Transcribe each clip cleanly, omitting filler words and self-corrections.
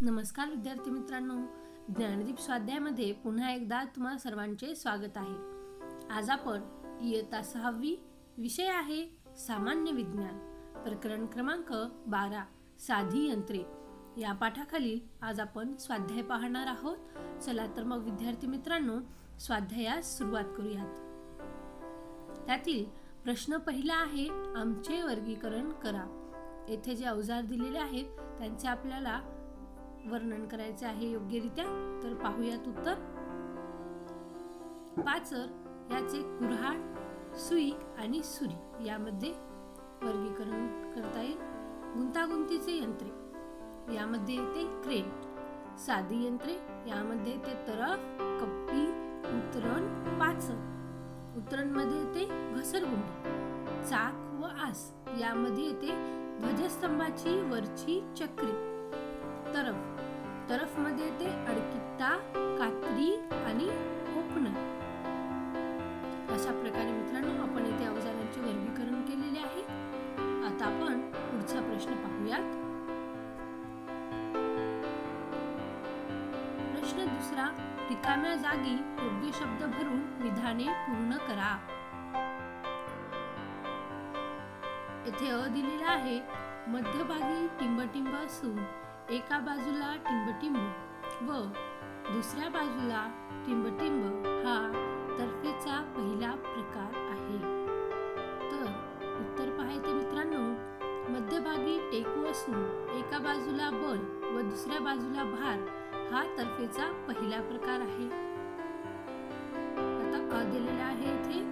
नमस्कार विद्यार्थी मित्रांनो, ज्ञानदीप स्वाध्यायामध्ये पुन्हा एकदा तुम्हा सर्वांचे स्वागत आहे। आज आपण इयत्ता 6वी विषय आहे सामान्य विज्ञान, प्रकरण क्रमांक 12 साधी यंत्रे या पाठाखाली आज आपण स्वाध्याय पाहणार आहोत। चला तर मग विद्यार्थी मित्रांनो, स्वाध्यायास सुरुवात करूयात। त्यातील प्रश्न पहिला आहे, आमचे वर्गीकरण करा। येथे जे अवजार दिलेले आहेत त्यांचे आपल्याला वर्णन करायचे आहे योग्यरित्या। तर पाहूयात उत्तर। पाचर याचे कुऱ्हाड, सुई आणि सुरी यामध्ये वर्गीकरण करता येईल। गुंतागुंतीचे यंत्रे यामध्ये येते क्रेन। साधी यंत्रे यामध्ये येते तरफ, कप्पी, उतरण, पाचर। उतरण मध्ये येते घसरगुंडी। चाक व आस यामध्ये येते ध्वजस्तंभाची वरची चक्री। तरफ मध्ये येते अडकित्ता, कात्री आणि ओपनर। अशा प्रकारे मित्रांनो आपण येथे अवजारांचे वर्गीकरण केलेले आहे। आता आपण पुढचा प्रश्न पाहूयात। प्रश्न दुसरा, रिकाम्या जागी योग्य शब्द भरून विधाने पूर्ण करा। येथे अ दिलेला आहे, मध्यभागी टिंबटिंब असून एका बाजूला टिंबटिंब व दुसऱ्या बाजूला टिंबटिंब हा तर्फेचा पहिला प्रकार आहे। तर उत्तर पाहायचे मित्रांनो, मध्यभागी टेकू असून एका बाजूला बल व दुसऱ्या बाजूला भार हा तर्फेचा पहिला प्रकार आहे। आता अ दिलेला आहे इथे,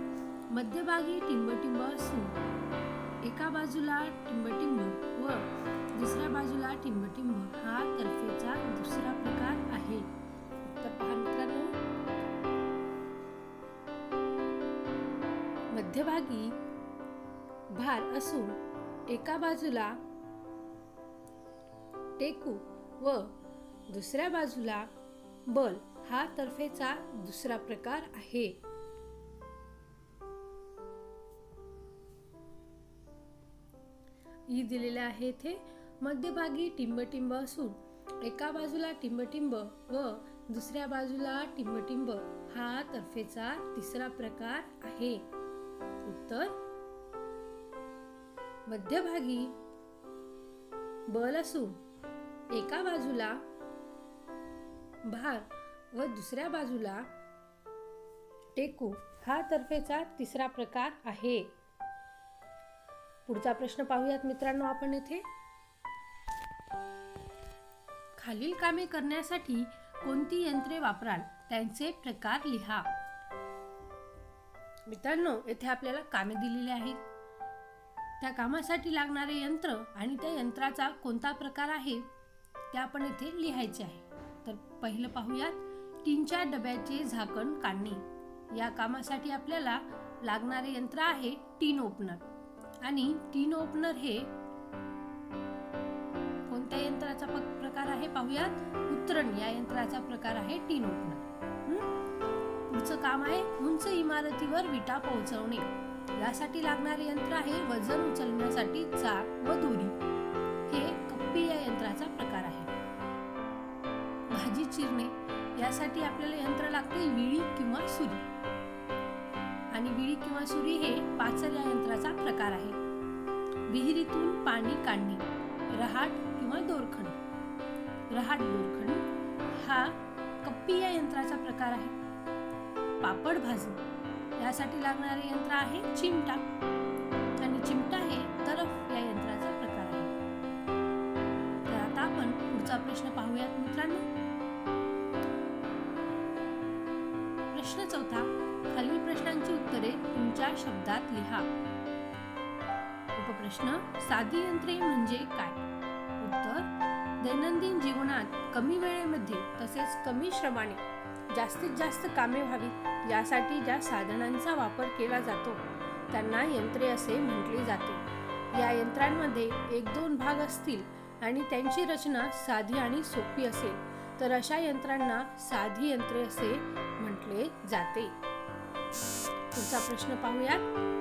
मध्यभागी टिंबटिंब असून एका बाजूला टिंबटिंब व दुसऱ्या बाजूला टिंबटिंब हा तर्फेचा दुसरा प्रकार आहे। तर पहा मित्रांनो, मध्यभागी भार असून एका बाजूला टेकू व दुसऱ्या बाजूला बल हा तर्फेचा दुसरा प्रकार आहे। ई दिलेले आहे इथे, मध्यभागी टिंबटिंब असून एका बाजूला टिंबटिंब व दुसऱ्या बाजूला टिंबटिंब हा तर्फेचा तिसरा प्रकार आहे। उत्तर, मध्यभागी बल असून एका बाजूला भार व दुसऱ्या बाजूला टेकू हा तर्फेचा तिसरा प्रकार आहे। पुढचा प्रश्न पाहूयात मित्रांनो आपण येथे। खालील कामे करण्यासाठी कोणती यंत्रे वापराल त्यांचे प्रकार लिहा। मित्रांनो, येथे आपल्याला कामे दिलेली आहेत, त्या कामासाठी लागणारे यंत्र आणि त्या यंत्राचा कोणता प्रकार आहे ते आपण येथे लिहायचे आहे। तर पहिलं पाहूयात, टीनच्या डब्याचे झाकण काढणे। या कामासाठी आपल्याला लागणारे यंत्र आहे टीन ओपनर। आणि टीन ओपनर हे कोणत्या यंत्राचा प्रकार आहे पाहूयात, उतरण या यंत्राचा प्रकार आहे टीन ओपनर। पुढचं काम आहे उंच इमारतीवर विटा पोहोचवणे। यासाठी लागणारे यंत्र आहे वजन उचलण्यासाठी चाक व दोरी। हे कप्पी या यंत्राचा प्रकार आहे। भाजी चिरणे यासाठी आपल्याला यंत्र लागते विळी किंवा सुरी। आणि विळी किंवा सुरी हे पाचर या यंत्राचा प्रकार आहे। विहिरीतून पाणी काढणे, रहाट किंवा दोरखंड। रहाट दोरखंड हा कप्पी या यंत्राचा प्रकार आहे। पापड भाजणे यासाठी लागणारे यंत्र आहे चिमटा। आणि चिमटा हे तरफ या यंत्राचा प्रकार आहे। तर आता आपण पुढचा प्रश्न पाहूयात मित्रांनो। प्रश्न चौथा, खालील प्रश्नांची उत्तरे तुमच्या शब्दात लिहा। उपप्रश्न, साधी यंत्रे म्हणजे काय? उत्तर, दैनंदिन जीवनात कमी वेळेमध्ये तसेच कमी श्रमाने जास्तीत जास्त कामे व्हावी यासाठी ज्या साधनांचा वापर केला जातो त्यांना यंत्रे असे म्हटले जाते। या यंत्रांमध्ये 1-2 भाग असतील आणि त्यांची रचना साधी आणि सोपी असेल तर अशा यंत्रांना साधी यंत्रे असे म्हटले जाते। पुढचा प्रश्न पाहूयात।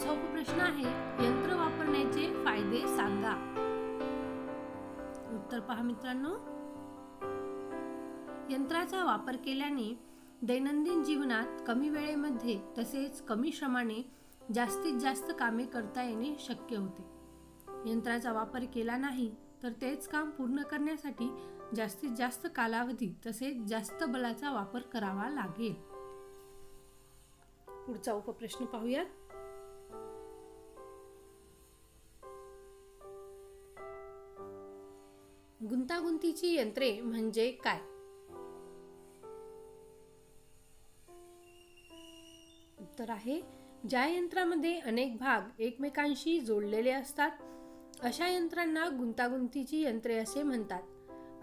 पुढचा उपप्रश्न आहे, यंत्र वापरण्याचे फायदे सांगा. उत्तर पहा मित्रांनो. यंत्राचा वापर केल्याने दैनंदिन जीवनात कमी वेळेमध्ये तसेच कमी श्रमाने जास्तीत जास्त कामे करता येणे शक्य होते. यंत्राचा वापर केला नाही तर तेच काम पूर्ण करण्यासाठी जास्तीत जास्त कालावधी तसेच जास्त बलाचा वापर करावा लागेल. पुढचा उपप्रश्न पाहूया. गुंतागुंतीची यंत्रे म्हणजे काय? उत्तर आहे, ज्या यंत्रामध्ये अनेक भाग एकमेकांशी जोडलेले असतात अशा यंत्रांना गुंतागुंतीची यंत्रे असे म्हणतात.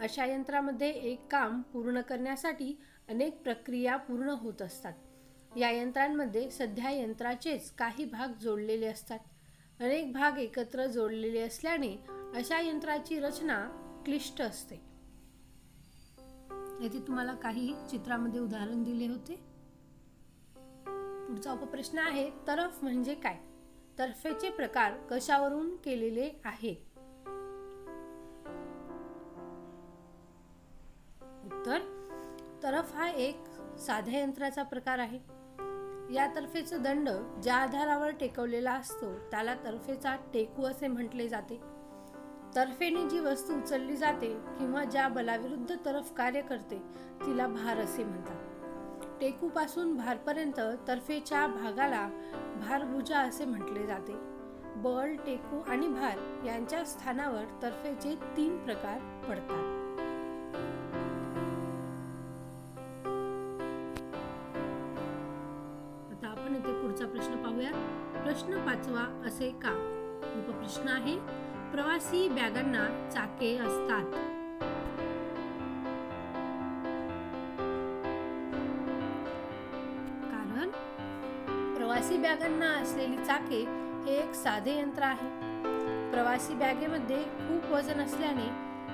अशा यंत्रामध्ये एक काम पूर्ण करण्यासाठी अनेक प्रक्रिया पूर्ण होत असतात. या यंत्रांमध्ये सध्या यंत्राचेच काही भाग जोडलेले असतात. अनेक भाग एकत्र जोडलेले असल्याने अशा यंत्राची रचना क्लिष्ट असते. येथे तुम्हाला काही चित्रामध्ये उदाहरण दिले होते. पुढचा उपप्रश्न आहे, तरफ म्हणजे काय? तर्फेचे प्रकार कशावरून केलेले आहेत? उत्तर, तरफ हा एक साध्या यंत्राचा प्रकार आहे. या तर्फेचा दंड ज्या आधारावर टेकवलेला असतो त्याला तर्फेचा टेकू असे म्हटले जाते. तर्फेने जी वस्तू उचलली जाते किंवा ज्या बलाविरुद्ध तरफ कार्य करते तिला भार असे म्हणतात. टेकूपासून भारपर्यंत तर्फेच्या भागाला भारभुजा असे म्हटले जाते. बळ, टेकू आणि भार यांच्या स्थानावर तर्फेचे 3 प्रकार पडतात. आता आपण इथे पुढचा प्रश्न पाहूया. प्रश्न 5वा असे का? उपप्रश्न आहे, प्रवासी बॅगांना चाके असतात. प्रवासी बॅगांना असलेली चाके हे एक साधे यंत्र आहे. प्रवासी बॅगेमध्ये खूप वजन असल्याने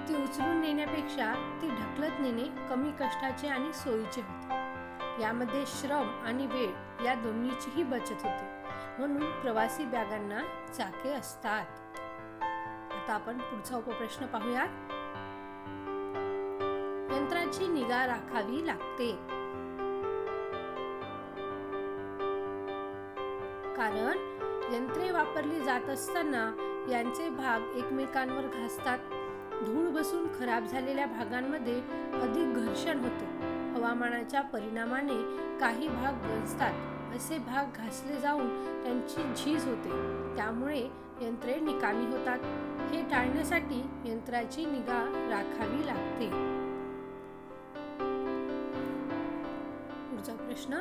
ती उचलून नेण्यापेक्षा ती ढकलत नेणे कमी कष्टाचे आणि सोयीचे होते. यामध्ये श्रम आणि वेळ या दोन्हीचीही बचत होते. म्हणून प्रवासी बॅगांना चाके असतात. आता आपण पुढचा उपप्रश्न पाहूया. यंत्राची निगा राखावी लागते. कारण यंत्रे वापरली जात असताना यांचे भाग एकमेकांवर घासतात. धूळ बसून खराब झालेल्या भागांमध्ये अधिक घर्षण होते. हवामानाच्या परिणामाने काही भाग गंजतात. असे भाग घासले जाऊन त्यांची झीज होते. त्यामुळे यंत्रे निकामी होतात. हे टाळण्यासाठी यंत्राची निगा राखावी लागते. पुढचा प्रश्न,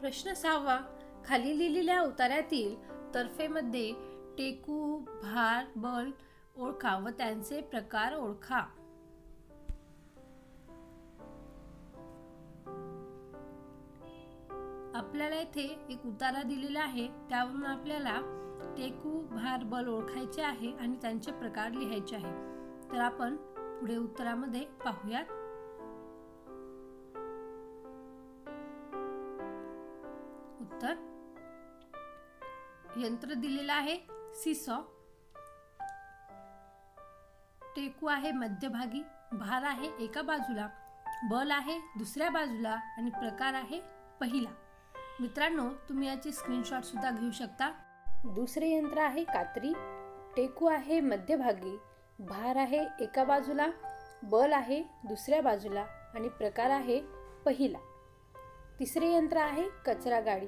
प्रश्न 6वा, खाली लिहिलेल्या उतार्यातील तर्फेमध्ये टेकू, भार, बल ओळखा व त्यांचे प्रकार ओळखा. आपल्याला इथे एक उतारा दिलेला आहे. त्यावरून आपल्याला टेकू, भार, बल ओळखायचे आहे आणि त्यांचे प्रकार लिहायचे आहे. तर आपण पुढे उत्तरामध्ये पाहूयात. उत्तर, यंत्र दिलेलं आहे सीसॉ. टेकू आहे मध्यभागी, भार आहे एका बाजूला, बल आहे दुसऱ्या बाजूला आणि प्रकार आहे पहिला. मित्रांनो, तुम्ही याची स्क्रीनशॉट सुद्धा घेऊ शकता. दुसरे यंत्र आहे कात्री. टेकू आहे मध्यभागी, भार आहे एका बाजूला, बल आहे दुसऱ्या बाजूला आणि प्रकार आहे पहिला. तिसरे यंत्र आहे कचरा गाडी.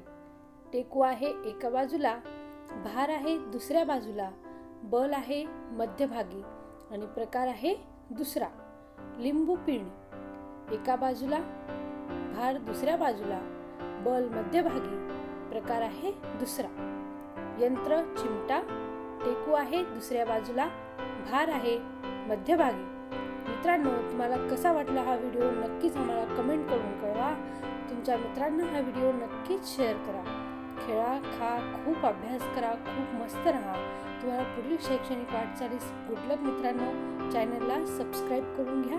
टेकू आहे एका बाजूला, भार आहे दुसऱ्या बाजूला, बल आहे मध्यभागी आणि प्रकार आहे दुसरा. लिंबू पिळणी. एका बाजूला, भार दुसऱ्या बाजूला, बल मध्यभागी, प्रकार आहे दुसरा. यंत्र चिमटा. टेकू आहे दुसऱ्या बाजूला, भार आहे मध्यभागी. मित्रांनो, तुम्हाला कसा वाटला हा व्हिडिओ नक्कीच आम्हाला कमेंट करून कळवा. तुमच्या मित्रांना हा व्हिडिओ नक्कीच शेअर करा. खेळा, खा, खूप अभ्यास करा, खूप मस्त राहा. तुम्हाला पुढील शैक्षणिक वाटचालीस गुड लक मित्रांनो. चॅनलला सबस्क्राईब करून घ्या.